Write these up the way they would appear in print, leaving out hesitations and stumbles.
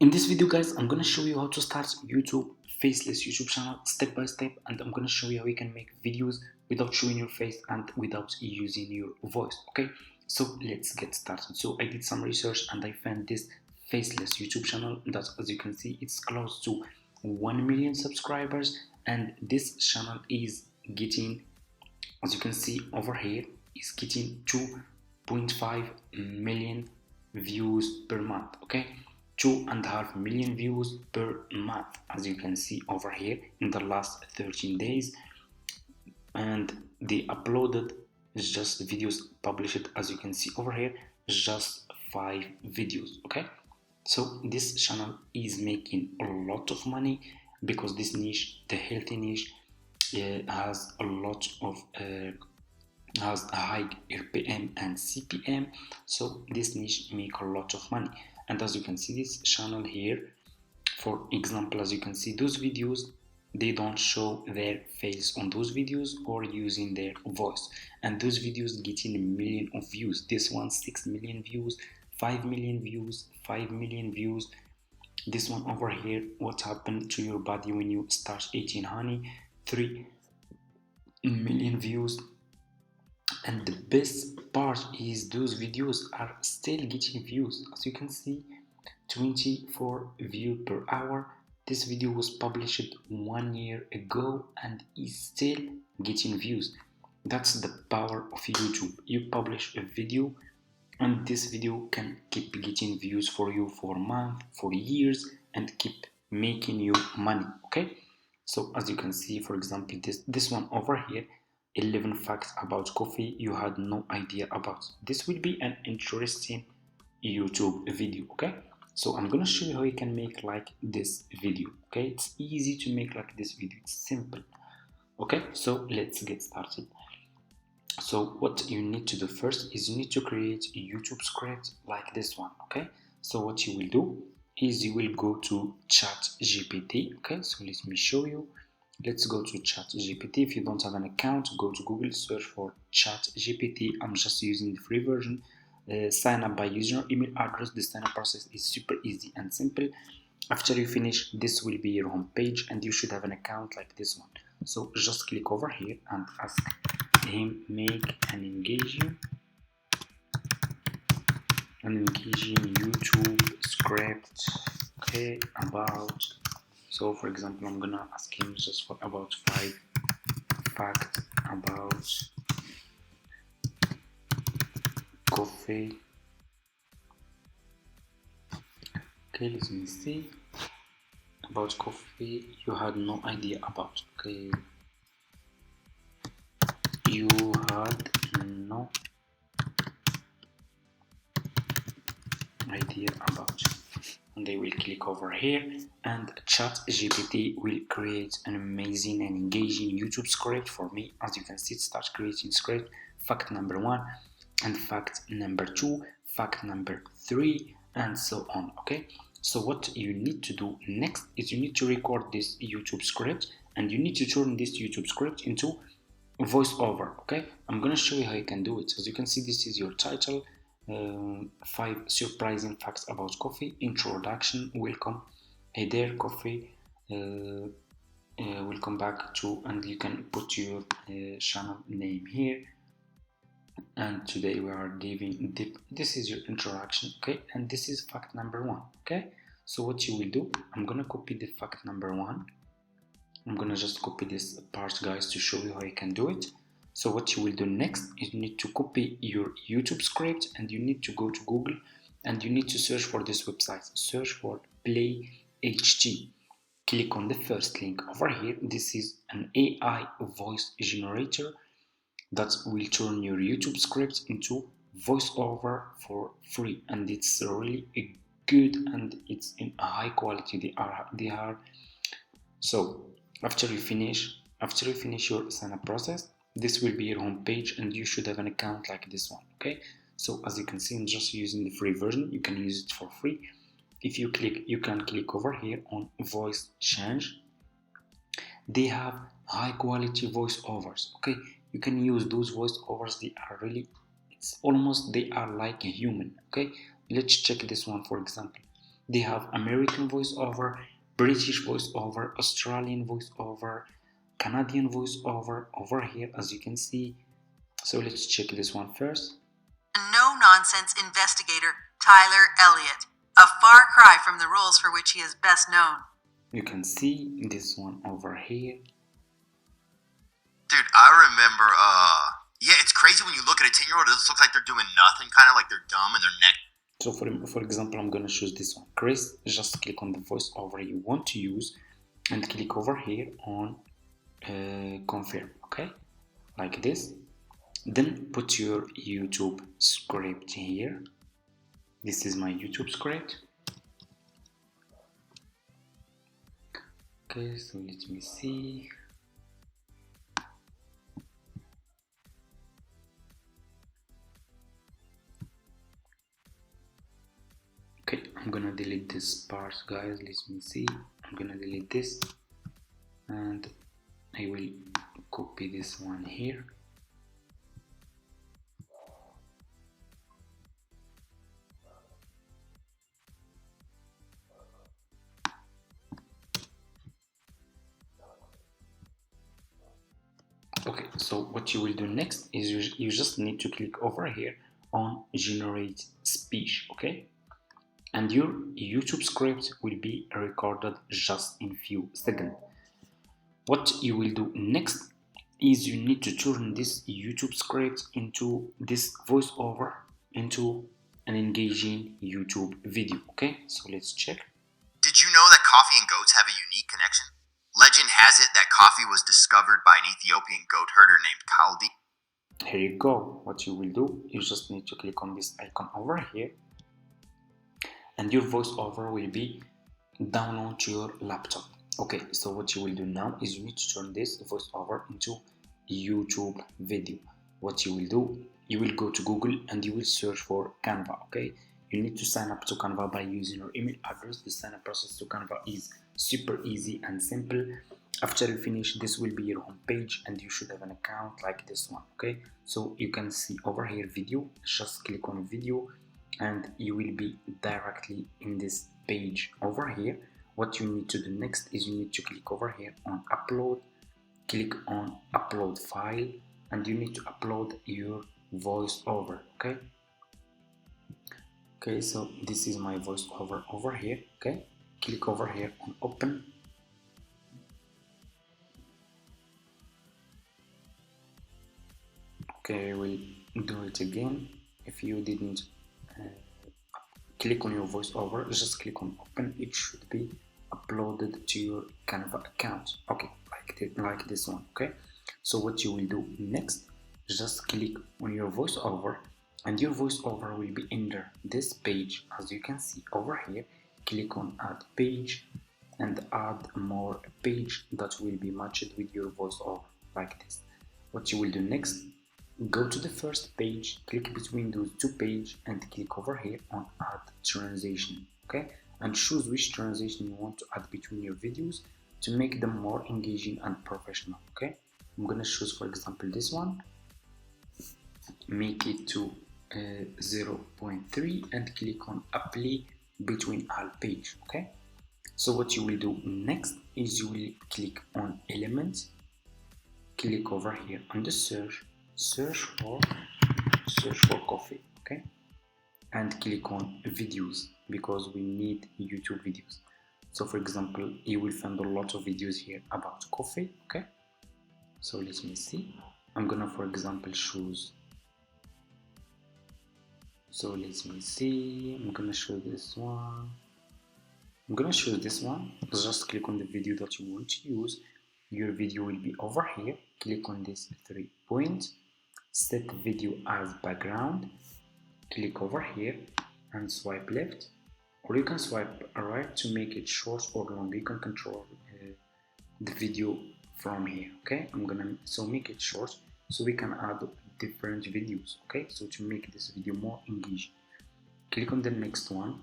In this video guys, I'm gonna show you how to start YouTube faceless YouTube channel step by step, and I'm gonna show you how you can make videos without showing your face and without using your voice. Okay, so let's get started. So I did some research and I found this faceless YouTube channel that, as you can see, it's close to 1 million subscribers, and this channel is getting, as you can see over here, is getting 2.5 million views per month. Okay, 2.5 million views per month, as you can see over here, in the last 13 days. And they uploaded just videos published, as you can see over here, just 5 videos. Okay, so this channel is making a lot of money because this niche, the healthy niche, has a lot of has a high RPM and CPM, so this niche make a lot of money. And as you can see, this channel here, for example, as you can see, those videos, they don't show their face on those videos or using their voice, and those videos getting a million of views. This one 6 million views, 5 million views, 5 million views. This one over here, what happened to your body when you start eating honey, 3 million views. And the best part is those videos are still getting views. As you can see, 24 views per hour. This video was published 1 year ago and is still getting views. That's the power of YouTube. You publish a video and this video can keep getting views for you for a month, for years, and keep making you money. Okay, so as you can see, for example, this one over here, 11 facts about coffee you had no idea about. This will be an interesting YouTube video. Okay, so I'm gonna show you how you can make like this video. Okay, it's easy to make like this video, it's simple. Okay, so let's get started. So what you need to do first is you need to create a YouTube script like this one. Okay, so what you will do is you will go to ChatGPT. Okay, so let me show you. Let's go to ChatGPT. If you don't have an account, go to Google, search for ChatGPT. I'm just using the free version. Sign up by using your email address. The sign up process is super easy and simple. After you finish, this will be your home page and you should have an account like this one. So just click over here and ask him make an engaging YouTube script, okay, about, so for example, I'm gonna ask him just for about 5 facts about coffee. Okay, let me see. About coffee you had no idea about. Okay, you had no idea about. And they will click over here and ChatGPT will create an amazing and engaging YouTube script for me. As you can see, it starts creating script, fact number 1 and fact number 2, fact number 3, and so on. Okay, so what you need to do next is you need to record this YouTube script and you need to turn this YouTube script into voiceover. Okay, I'm gonna show you how you can do it. As you can see, this is your title. 5 surprising facts about coffee, introduction, welcome, hey there coffee, welcome back to, and you can put your channel name here. And today we are giving this is your introduction. Okay, and this is fact number 1. Okay, so what you will do, I'm gonna copy the fact number 1. I'm gonna just copy this part, guys, to show you how you can do it. So what you will do next is you need to copy your YouTube script and you need to go to Google and you need to search for this website. Search for Play HT. Click on the first link over here. This is an AI voice generator that will turn your YouTube script into voiceover for free, and it's really good and it's in a high quality. They are. So after you finish your sign up process, this will be your home page and you should have an account like this one. Okay, so as you can see, I'm just using the free version. You can use it for free. If you click, you can click over here on voice change. They have high quality voiceovers. Okay, you can use those voiceovers. They are really, it's almost, they are like a human. Okay, let's check this one for example. They have American voiceover, British voiceover, Australian voiceover, Canadian voiceover over here, as you can see. So let's check this one first. No-nonsense investigator Tyler Elliott, a far cry from the roles for which he is best known. You can see this one over here. Dude, I remember, yeah, it's crazy when you look at a 10-year-old, it just looks like they're doing nothing, kind of like they're dumb and their neck. So for example, I'm gonna choose this one. Chris, just click on the voiceover you want to use and click over here on confirm, okay? Like this. Then put your YouTube script here. This is my YouTube script. Okay, so let me see. Okay, I'm gonna delete this part, guys. Let me see. I'm gonna delete this and I will copy this one here. Okay, so what you will do next is you just need to click over here on generate speech, okay? And your YouTube script will be recorded just in few seconds. What you will do next is you need to turn this YouTube script into this voiceover into an engaging YouTube video, okay? So let's check. Did you know that coffee and goats have a unique connection? Legend has it that coffee was discovered by an Ethiopian goat herder named Kaldi. Here you go. What you will do, you just need to click on this icon over here and your voiceover will be down onto your laptop. Okay, so what you will do now is you need to turn this voiceover into YouTube video. What you will do, you will go to Google and you will search for Canva, okay? You need to sign up to Canva by using your email address. The sign up process to Canva is super easy and simple. After you finish, this will be your home page and you should have an account like this one, okay? So you can see over here video, just click on video and you will be directly in this page over here. What you need to do next is you need to click over here on upload, click on upload file, and you need to upload your voiceover, okay? Okay, so this is my voiceover over here, okay? Click over here on open. Okay, we'll do it again. If you didn't click on your voiceover, just click on open. It should be uploaded to your Canva account. Okay, like this one, okay? So what you will do next, just click on your voiceover and your voiceover will be under this page. As you can see over here, click on add page and add more page that will be matched with your voiceover like this. What you will do next, go to the first page, click between those two pages and click over here on add transition, okay? And choose which transition you want to add between your videos to make them more engaging and professional, okay? I'm gonna choose, for example, this one, make it to 0.3 and click on apply between all page, okay? So what you will do next is you will click on elements, click over here on the search for coffee, okay? And click on videos because we need YouTube videos. So for example, you will find a lot of videos here about coffee, okay? So let me see. I'm gonna, for example, choose. So let me see. I'm gonna show this one. I'm gonna choose this one. Just click on the video that you want to use. Your video will be over here. Click on this 3 points. Set video as background. Click over here and swipe left, or you can swipe right to make it short or long. You can control the video from here, okay? I'm gonna make it short so we can add different videos, okay? So to make this video more engaging, click on the next one,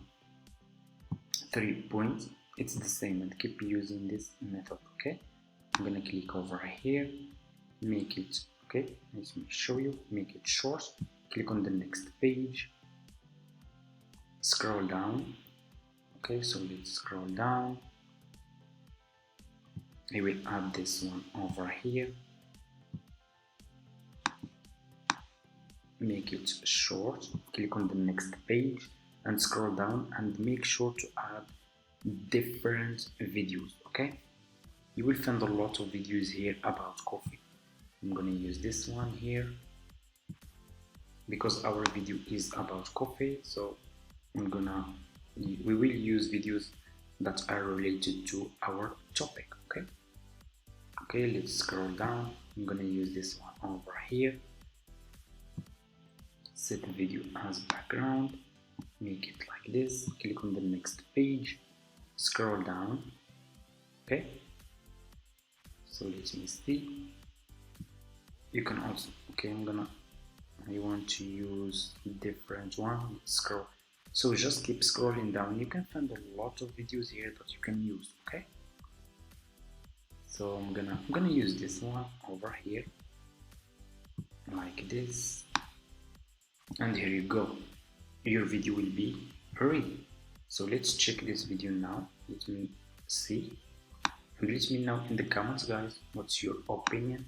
3 points. It's the same and keep using this method, okay? I'm gonna click over here, make it, okay? Let me show you, make it short. Click on the next page, scroll down, Okay, so let's scroll down. I will add this one over here, make it short, click on the next page and scroll down and make sure to add different videos. Okay, you will find a lot of videos here about coffee. I'm gonna use this one here because our video is about coffee, so we will use videos that are related to our topic. Okay, let's scroll down. I'm gonna use this one over here, set the video as background, make it like this, click on the next page, scroll down. Okay, so let me see. You can also, okay, I want to use different one. Scroll, so just keep scrolling down. You can find a lot of videos here that you can use. Okay, so I'm gonna use this one over here like this, and here you go, your video will be ready. So let's check this video now. Let me see and let me know in the comments, guys, what's your opinion.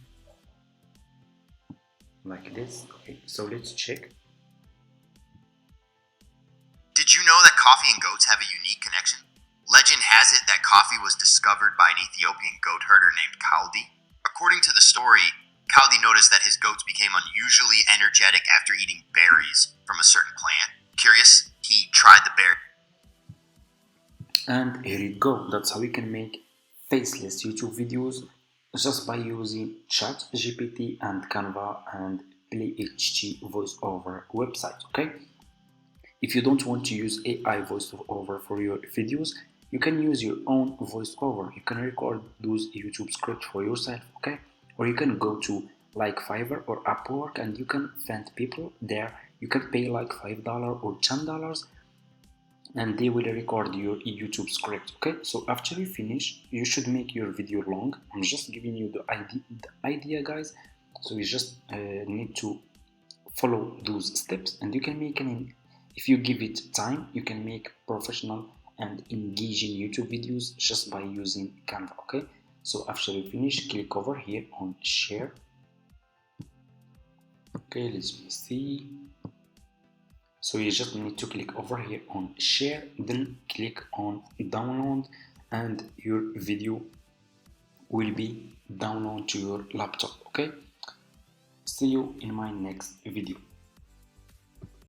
Like this. Okay, so let's check. Did you know that coffee and goats have a unique connection? Legend has it that coffee was discovered by an Ethiopian goat herder named Kaldi. According to the story, Kaldi noticed that his goats became unusually energetic after eating berries from a certain plant. Curious, he tried the berry. And here you go. That's how we can make faceless YouTube videos just by using ChatGPT and Canva and PlayHT voiceover website. Okay, if you don't want to use AI voiceover for your videos, you can use your own voiceover. You can record those YouTube scripts for yourself. Okay, or you can go to like Fiverr or Upwork and you can find people there. You can pay like $5 or $10 and they will record your YouTube script. Okay, so after you finish, you should make your video long. I'm just giving you the idea, guys. So you just need to follow those steps, and you can make if you give it time, you can make professional and engaging YouTube videos just by using Canva. Okay, so after you finish, click over here on share. Okay, let me see. So you just need to click over here on share, then click on download, and your video will be downloaded to your laptop. Okay, see you in my next video.